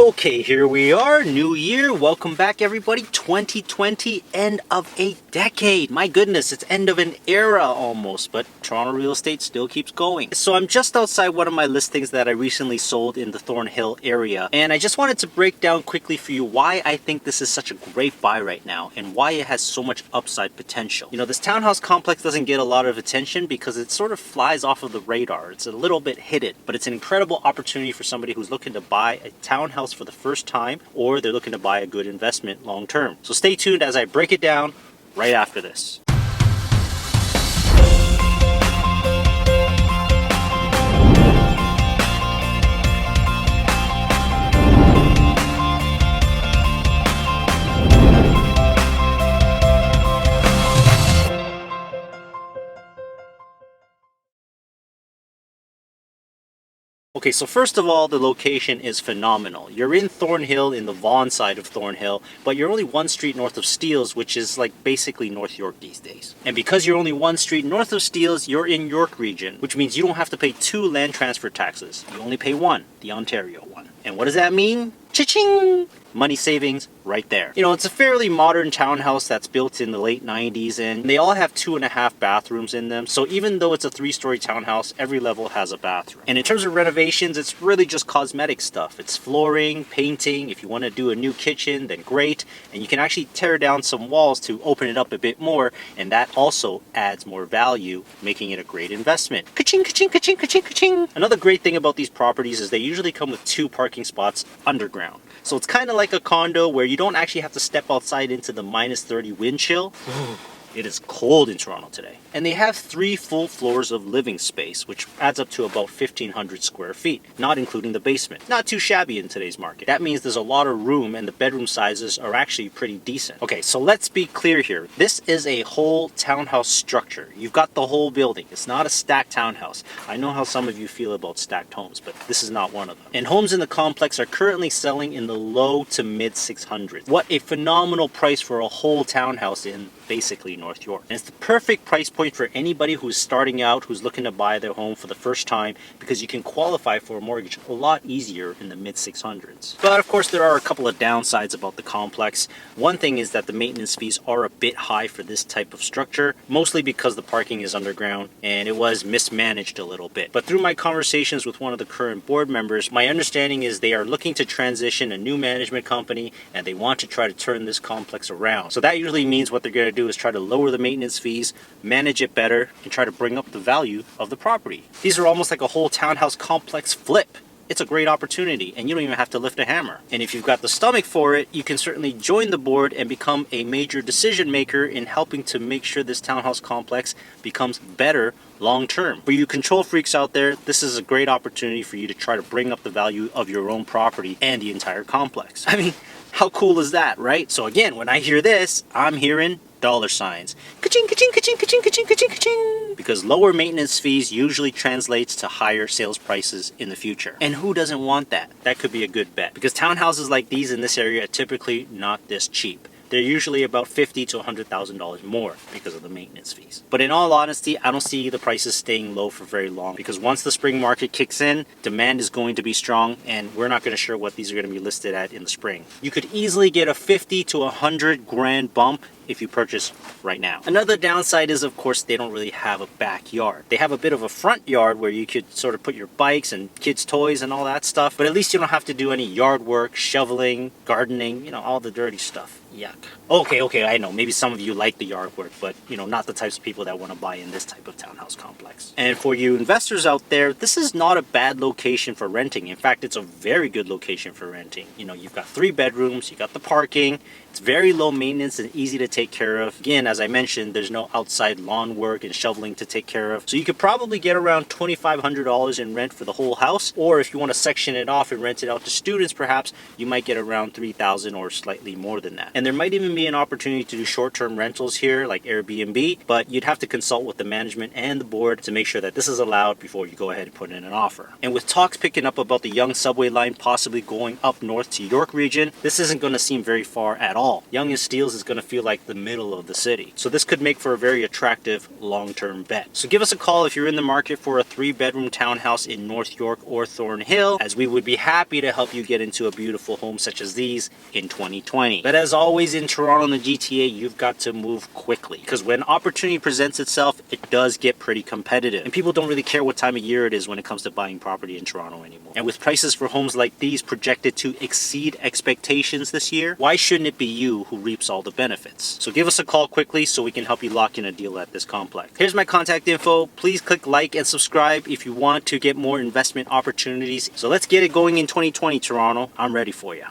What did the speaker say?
Okay, here we are, new year. Welcome back, everybody. 2020, end of a decade. My goodness, it's end of an era almost, but Toronto real estate still keeps going. So I'm just outside one of my listings that I recently sold in the Thornhill area, and I just wanted to break down quickly for you why I think this is such a great buy right now and why it has so much upside potential. You know, this townhouse complex doesn't get a lot of attention because it sort of flies off of the radar. It's a little bit hidden, but it's an incredible opportunity for somebody who's looking to buy a townhouse for the first time, or they're looking to buy a good investment long term. So stay tuned as I break it down right after this. Okay, so first of all, the location is phenomenal. You're in Thornhill, in the Vaughan side of Thornhill, but you're only one street north of Steeles, which is like basically North York these days. And because you're only one street north of Steeles, you're in York region, which means you don't have to pay 2 land transfer taxes. You only pay 1, the Ontario one. And what does that mean? Cha-ching! Money savings right there. You know, it's a fairly modern townhouse that's built in the late 90s, and they all have 2.5 bathrooms in them. So even though it's a 3-story townhouse, every level has a bathroom. And in terms of renovations, it's really just cosmetic stuff. It's flooring, painting. If you want to do a new kitchen, then great. And you can actually tear down some walls to open it up a bit more, and that also adds more value, making it a great investment. Ka-ching, ka-ching, ka-ching, ka-ching, ka-ching. Another great thing about these properties is they usually come with 2 parking spots underground. So it's kind of like a condo where you don't actually have to step outside into the -30 wind chill. It is cold in Toronto today. And they have 3 full floors of living space, which adds up to about 1,500 square feet, not including the basement. Not too shabby in today's market. That means there's a lot of room, and the bedroom sizes are actually pretty decent. Okay, so let's be clear here. This is a whole townhouse structure. You've got the whole building. It's not a stacked townhouse. I know how some of you feel about stacked homes, but this is not one of them. And homes in the complex are currently selling in the low to mid 600s. What a phenomenal price for a whole townhouse in basically North York. And it's the perfect price point for anybody who's starting out, who's looking to buy their home for the first time, because you can qualify for a mortgage a lot easier in the mid 600s. But of course, there are a couple of downsides about the complex. One thing is that the maintenance fees are a bit high for this type of structure, mostly because the parking is underground and it was mismanaged a little bit. But through my conversations with one of the current board members, my understanding is they are looking to transition a new management company, and they want to try to turn this complex around. So that usually means what they're going to do is try to lower the maintenance fees, manage it better, and try to bring up the value of the property. These are almost like a whole townhouse complex flip. It's a great opportunity, and you don't even have to lift a hammer. And if you've got the stomach for it, you can certainly join the board and become a major decision maker in helping to make sure this townhouse complex becomes better long term. For you control freaks out there, this is a great opportunity for you to try to bring up the value of your own property and the entire complex. I mean, how cool is that, right? So again, when I hear this, I'm hearing dollar signs. Ka-ching, ka-ching, ka-ching, ka-ching, ka-ching, ka-ching, ka-ching. Because lower maintenance fees usually translates to higher sales prices in the future. And who doesn't want that? That could be a good bet. Because townhouses like these in this area are typically not this cheap. They're usually about $50,000 to $100,000 more because of the maintenance fees. But in all honesty, I don't see the prices staying low for very long, because once the spring market kicks in, demand is going to be strong, and we're not going to sure what these are going to be listed at in the spring. You could easily get a 50 to 100 grand bump if you purchase right now. Another downside is, of course, they don't really have a backyard. They have a bit of a front yard where you could sort of put your bikes and kids' toys and all that stuff, but at least you don't have to do any yard work, shoveling, gardening, you know, all the dirty stuff. Yuck. Okay, I know, maybe some of you like the yard work, but, you know, not the types of people that want to buy in this type of townhouse complex. And for you investors out there, this is not a bad location for renting. In fact, it's a very good location for renting. You know, you've got 3 bedrooms, you got the parking, it's very low maintenance and easy to take care of. Again, as I mentioned, there's no outside lawn work and shoveling to take care of. So you could probably get around $2,500 in rent for the whole house, or if you want to section it off and rent it out to students perhaps, you might get around $3,000 or slightly more than that. And And there might even be an opportunity to do short-term rentals here like Airbnb, but you'd have to consult with the management and the board to make sure that this is allowed before you go ahead and put in an offer. And with talks picking up about the Yonge subway line possibly going up north to York region, this isn't going to seem very far at all. Yonge and Steeles is going to feel like the middle of the city. So this could make for a very attractive long-term bet. So give us a call if you're in the market for a 3-bedroom townhouse in North York or Thornhill, as we would be happy to help you get into a beautiful home such as these in 2020. But as always in Toronto and the GTA, you've got to move quickly, because when opportunity presents itself, it does get pretty competitive. And people don't really care what time of year it is when it comes to buying property in Toronto anymore. And with prices for homes like these projected to exceed expectations this year, why shouldn't it be you who reaps all the benefits? So give us a call quickly so we can help you lock in a deal at this complex. Here's my contact info. Please click like and subscribe if you want to get more investment opportunities. So let's get it going in 2020, Toronto. I'm ready for you.